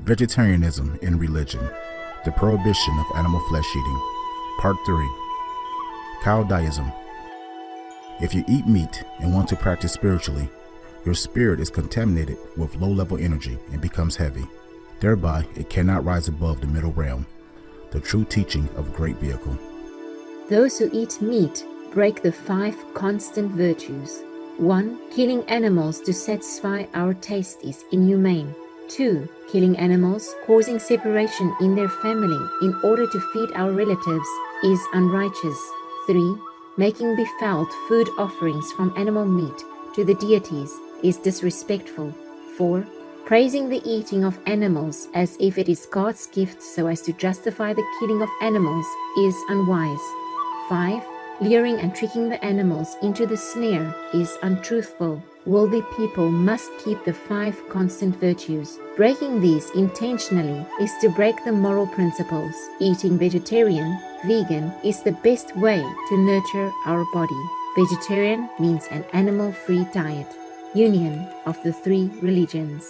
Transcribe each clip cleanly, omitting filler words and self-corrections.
Vegetarianism in Religion, the Prohibition of Animal Flesh Eating. Part 3. Caodaism. If you eat meat and want to practice spiritually, your spirit is contaminated with low-level energy and becomes heavy. Thereby, it cannot rise above the middle realm, the true teaching of great vehicle. Those who eat meat break the 5 constant virtues. 1. Killing animals to satisfy our taste is inhumane. 2. Killing animals, causing separation in their family in order to feed our relatives is unrighteous. 3. Making befouled food offerings from animal meat to the deities is disrespectful. 4. Praising the eating of animals as if it is God's gift so as to justify the killing of animals is unwise. 5. Luring and tricking the animals into the snare is untruthful. Worldly people must keep the 5 constant virtues. Breaking these intentionally is to break the moral principles. Eating vegetarian, vegan is the best way to nurture our body. Vegetarian means an animal-free diet. Union of the 3 religions.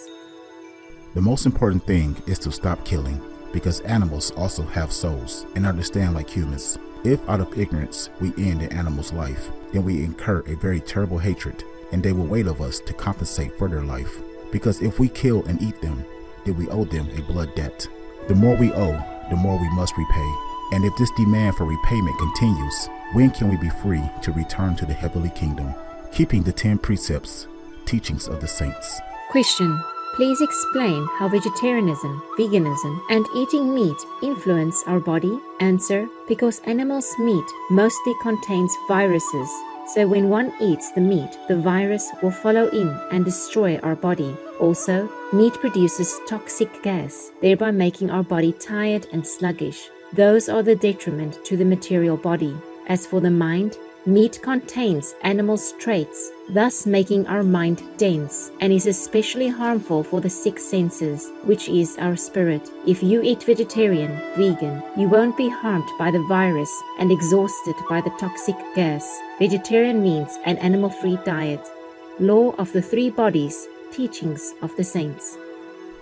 The most important thing is to stop killing, because animals also have souls and understand like humans. If out of ignorance we end an animal's life, then we incur a very terrible hatred, and they will wait of us to compensate for their life. Because if we kill and eat them, then we owe them a blood debt. The more we owe, the more we must repay. And if this demand for repayment continues, when can we be free to return to the heavenly kingdom? Keeping the 10 precepts, teachings of the saints. Question. Please explain how vegetarianism, veganism, and eating meat influence our body. Answer. Because animals' meat mostly contains viruses. So when one eats the meat, the virus will follow in and destroy our body. Also, meat produces toxic gas, thereby making our body tired and sluggish. Those are the detriment to the material body. As for the mind, meat contains animals' traits, thus making our mind dense, and is especially harmful for the 6 senses, which is our spirit. If you eat vegetarian, vegan, you won't be harmed by the virus and exhausted by the toxic gas. Vegetarian means an animal-free diet. Law of the 3 bodies, teachings of the saints.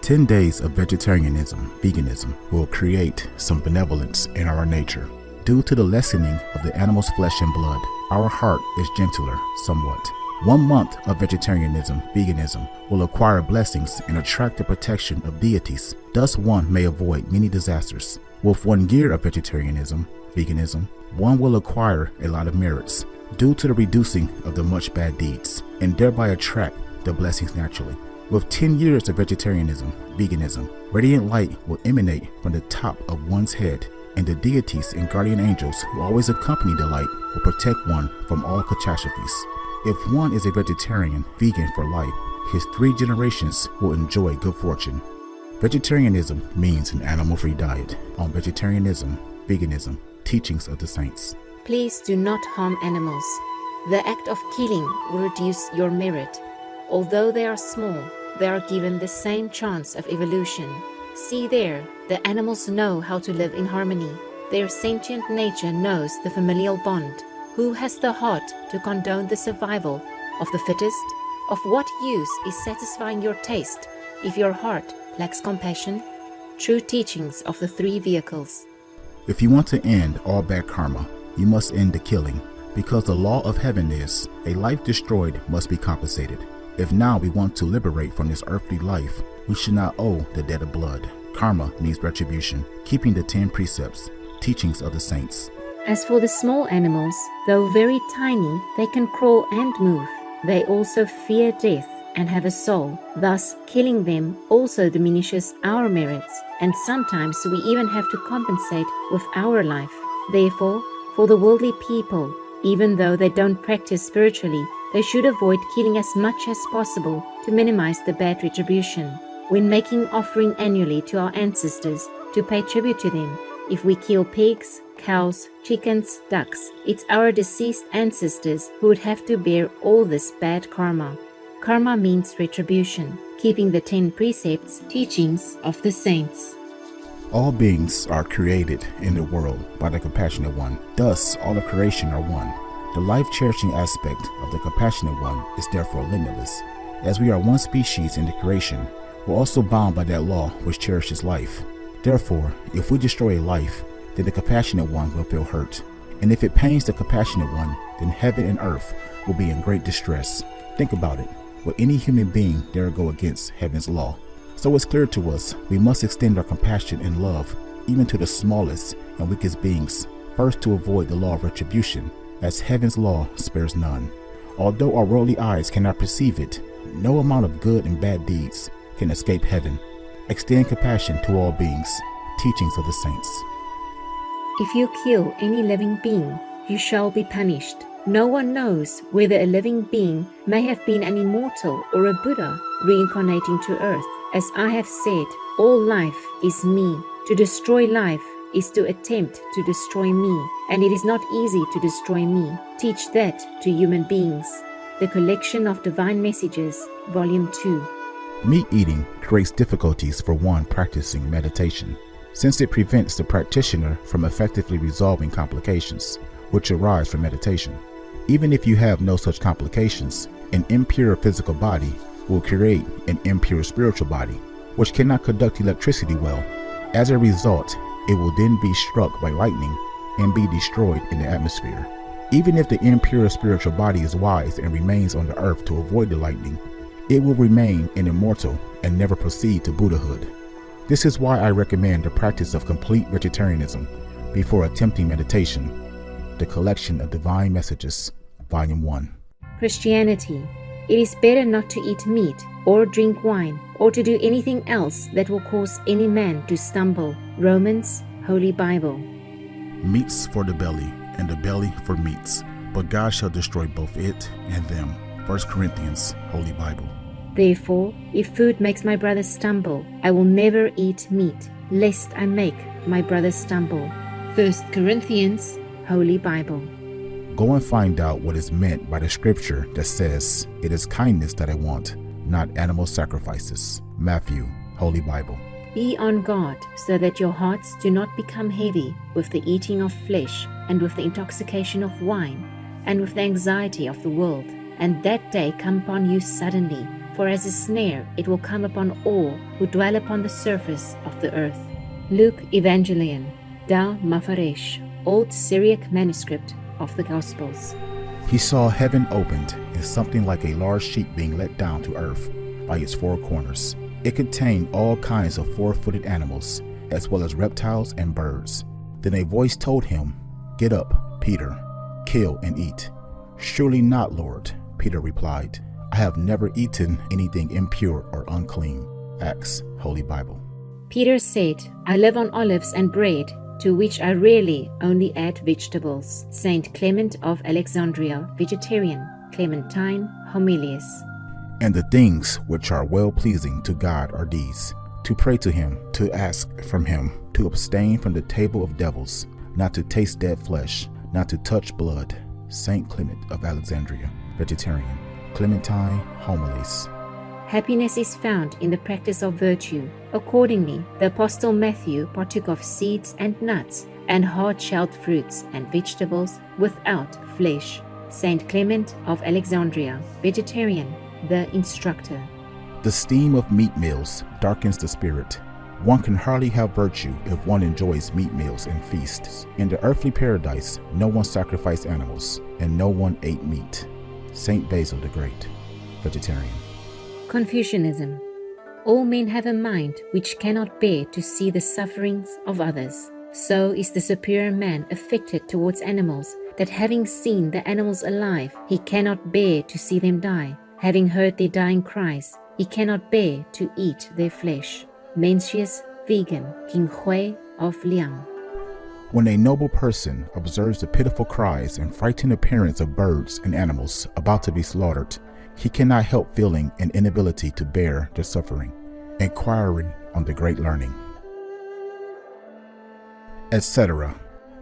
10 days of vegetarianism, veganism will create some benevolence in our nature. Due to the lessening of the animal's flesh and blood, our heart is gentler somewhat. 1 month of vegetarianism, veganism will acquire blessings and attract the protection of deities. Thus one may avoid many disasters. With 1 year of vegetarianism, veganism, one will acquire a lot of merits due to the reducing of the much bad deeds and thereby attract the blessings naturally. With 10 years of vegetarianism, veganism, radiant light will emanate from the top of one's head, and the deities and guardian angels who always accompany the light will protect one from all catastrophes. If one is a vegetarian, vegan for life, his 3 generations will enjoy good fortune. Vegetarianism means an animal-free diet. On vegetarianism, veganism, teachings of the saints. Please do not harm animals. The act of killing will reduce your merit. Although they are small, they are given the same chance of evolution. See there, the animals know how to live in harmony. Their sentient nature knows the familial bond. Who has the heart to condone the survival of the fittest? Of what use is satisfying your taste if your heart lacks compassion? True teachings of the 3 vehicles. If you want to end all bad karma, you must end the killing, because the law of heaven is, a life destroyed must be compensated. If now we want to liberate from this earthly life, we should not owe the debt of blood. Karma means retribution, keeping the 10 precepts, teachings of the saints. As for the small animals, though very tiny, they can crawl and move. They also fear death and have a soul. Thus, killing them also diminishes our merits, and sometimes we even have to compensate with our life. Therefore, for the worldly people, even though they don't practice spiritually, they should avoid killing as much as possible to minimize the bad retribution. When making offering annually to our ancestors to pay tribute to them, if we kill pigs, cows, chickens, ducks, it's our deceased ancestors who would have to bear all this bad karma. Karma means retribution, keeping the 10 precepts, teachings of the saints. All beings are created in the world by the Compassionate One. Thus, all of creation are one. The life-cherishing aspect of the Compassionate One is therefore limitless. As we are one species in the creation, We're also bound by that law which cherishes life. Therefore, if we destroy a life, then the compassionate one will feel hurt. And if it pains the compassionate one, then heaven and earth will be in great distress. Think about it. Will any human being dare go against heaven's law? So it's clear to us we must extend our compassion and love even to the smallest and weakest beings, first to avoid the law of retribution, as heaven's law spares none. Although our worldly eyes cannot perceive it, no amount of good and bad deeds can escape heaven. Extend compassion to all beings. Teachings of the Saints. If you kill any living being, you shall be punished. No one knows whether a living being may have been an immortal or a Buddha reincarnating to earth. As I have said, all life is me. To destroy life is to attempt to destroy me, and it is not easy to destroy me. Teach that to human beings. The Collection of Divine Messages, Volume 2. Meat eating creates difficulties for one practicing meditation, since it prevents the practitioner from effectively resolving complications which arise from meditation. Even if you have no such complications, an impure physical body will create an impure spiritual body, which cannot conduct electricity well. As a result, it will then be struck by lightning and be destroyed in the atmosphere. Even if the impure spiritual body is wise and remains on the earth to avoid the lightning, it will remain an immortal and never proceed to Buddhahood. This is why I recommend the practice of complete vegetarianism before attempting meditation. The Collection of Divine Messages, Volume 1. Christianity. It is better not to eat meat or drink wine or to do anything else that will cause any man to stumble. Romans, Holy Bible. Meats for the belly, and the belly for meats, but God shall destroy both it and them. 1 Corinthians, Holy Bible. Therefore, if food makes my brother stumble, I will never eat meat, lest I make my brother stumble. 1 Corinthians, Holy Bible. Go and find out what is meant by the scripture that says, "It is kindness that I want, not animal sacrifices." Matthew, Holy Bible. Be on guard so that your hearts do not become heavy with the eating of flesh and with the intoxication of wine and with the anxiety of the world, and that day come upon you suddenly, for as a snare it will come upon all who dwell upon the surface of the earth. Luke Evangelion, Da Mafaresh, Old Syriac manuscript of the Gospels. He saw heaven opened and something like a large sheet being let down to earth by its four corners. It contained all kinds of four-footed animals, as well as reptiles and birds. Then a voice told him, "Get up, Peter, kill and eat." "Surely not, Lord," Peter replied. "I have never eaten anything impure or unclean." Acts, Holy Bible. Peter said, "I live on olives and bread, to which I rarely only add vegetables." Saint Clement of Alexandria, Vegetarian, Clementine, Homilies. "And the things which are well-pleasing to God are these: to pray to him, to ask from him, to abstain from the table of devils, not to taste dead flesh, not to touch blood." Saint Clement of Alexandria, Vegetarian, Clementine, Homilies. Happiness is found in the practice of virtue. Accordingly, the Apostle Matthew partook of seeds and nuts, and hard-shelled fruits and vegetables without flesh. Saint Clement of Alexandria, Vegetarian, the instructor. The steam of meat meals darkens the spirit. One can hardly have virtue if one enjoys meat meals and feasts. In the earthly paradise, no one sacrificed animals, and no one ate meat. Saint Basil the Great, Vegetarian. Confucianism. All men have a mind which cannot bear to see the sufferings of others. So is the superior man affected towards animals, that having seen the animals alive, he cannot bear to see them die. Having heard their dying cries, he cannot bear to eat their flesh. Mencius Vegan, King Hui of Liang. When a noble person observes the pitiful cries and frightened appearance of birds and animals about to be slaughtered, he cannot help feeling an inability to bear their suffering. Inquiry on the Great Learning, etc.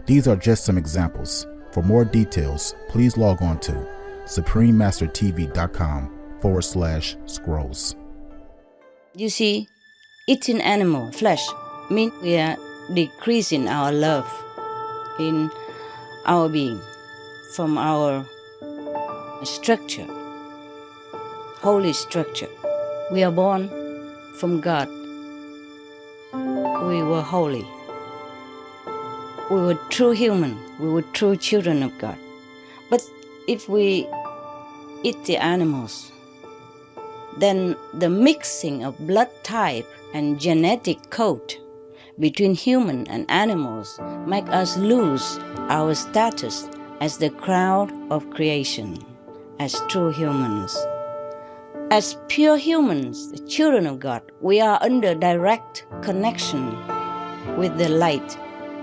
These are just some examples. For more details, please log on to suprememastertv.com/scrolls. You see, eating animal flesh means we are decreasing our love in our being from our structure, holy structure. We are born from God, we were holy. We were true human. We were true children of God. But if we eat the animals, then the mixing of blood type and genetic code between human and animals make us lose our status as the crown of creation, as true humans. As pure humans, the children of God, we are under direct connection with the light,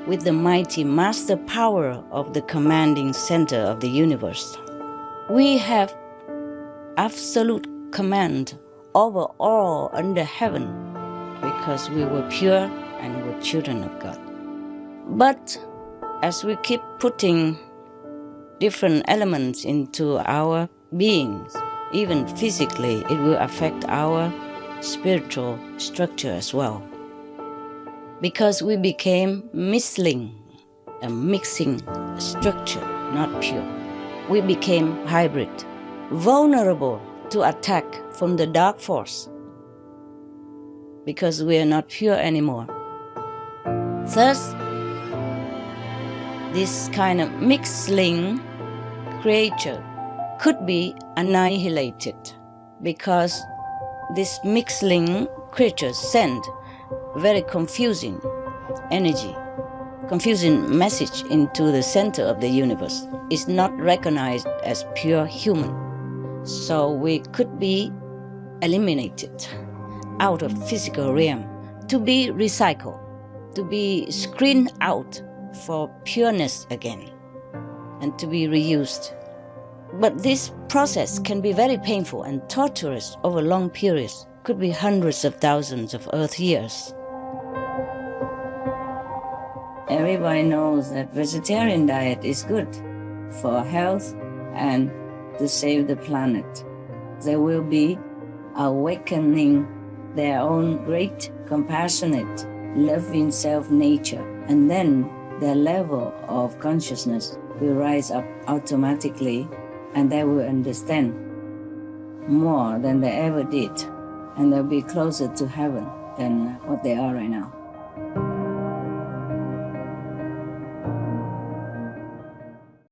with the mighty master power of the commanding center of the universe. We have absolute command over all under heaven because we were pure and were children of God. But as we keep putting different elements into our beings, even physically, it will affect our spiritual structure as well. Because we became misling, a mixing structure, not pure. We became hybrid, vulnerable to attack from the dark force, because we are not pure anymore. Thus, this kind of mixling creature could be annihilated, because this mixling creatures send very confusing energy, confusing message into the center of the universe. It's not recognized as pure human. So we could be eliminated out of physical realm to be recycled, to be screened out for pureness again, and to be reused. But this process can be very painful and torturous over long periods, could be hundreds of thousands of Earth years. Everybody knows that vegetarian diet is good for health and to save the planet. They will be awakening their own great, compassionate, loving self-nature, and then their level of consciousness will rise up automatically, and they will understand more than they ever did, and they'll be closer to heaven than what they are right now.